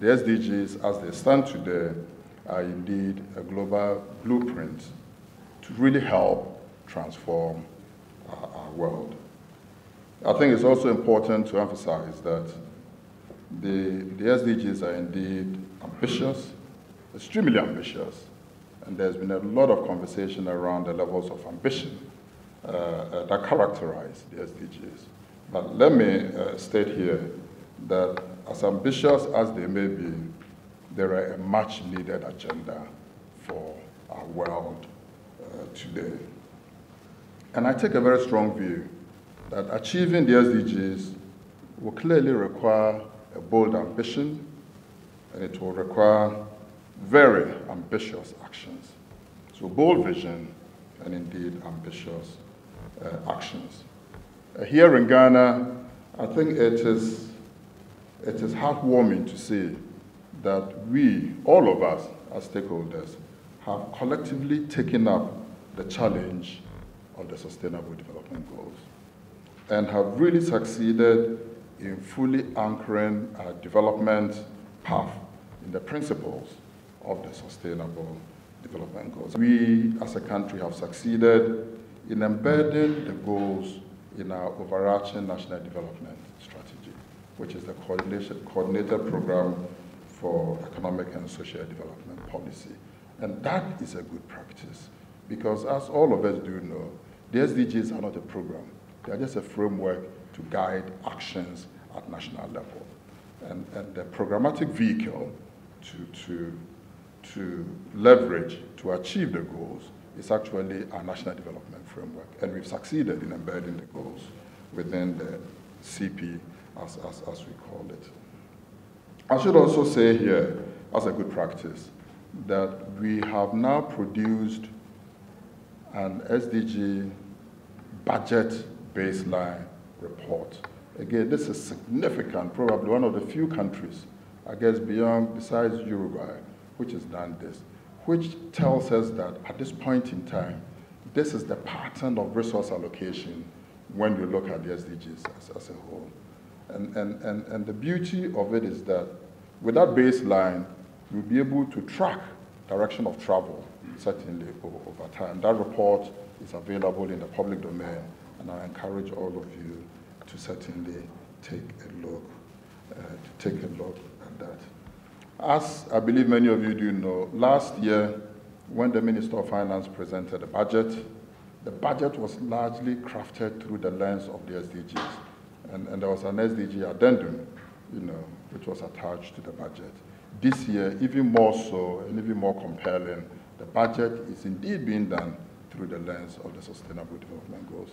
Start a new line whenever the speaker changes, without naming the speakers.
the SDGs as they stand today are indeed a global blueprint to really help transform our world. I think it's also important to emphasize that the SDGs are indeed ambitious, extremely ambitious, and there's been a lot of conversation around the levels of ambition that characterize the SDGs. But let me state here that as ambitious as they may be, there are a much needed agenda for our world today. And I take a very strong view that achieving the SDGs will clearly require a bold ambition, and it will require very ambitious actions. So bold vision and indeed ambitious actions. Here in Ghana, I think it is heartwarming to see that we, all of us as stakeholders, have collectively taken up the challenge of the Sustainable Development Goals and have really succeeded in fully anchoring our development path in the principles of the Sustainable Development Goals. We, as a country, have succeeded in embedding the goals in our overarching national development strategy, which is the coordinated program for economic and social development policy. And that is a good practice because, as all of us do know, the SDGs are not a program. They are just a framework to guide actions at national level. And the programmatic vehicle to leverage, to achieve the goals, is actually our national development framework. And we've succeeded in embedding the goals within the CP, as we call it. I should also say here, as a good practice, that we have now produced an SDG budget baseline report. Again, this is significant, probably one of the few countries, I guess, besides Uruguay, which has done this, which tells us that at this point in time, this is the pattern of resource allocation when we look at the SDGs as a whole. And the beauty of it is that with that baseline, we'll be able to track direction of travel, certainly over time. That report is available in the public domain, and I encourage all of you to certainly take a look at that. As I believe many of you do know, last year, when the Minister of Finance presented the budget was largely crafted through the lens of the SDGs. And there was an SDG addendum, which was attached to the budget. This year, even more so and even more compelling, the budget is indeed being done through the lens of the Sustainable Development Goals.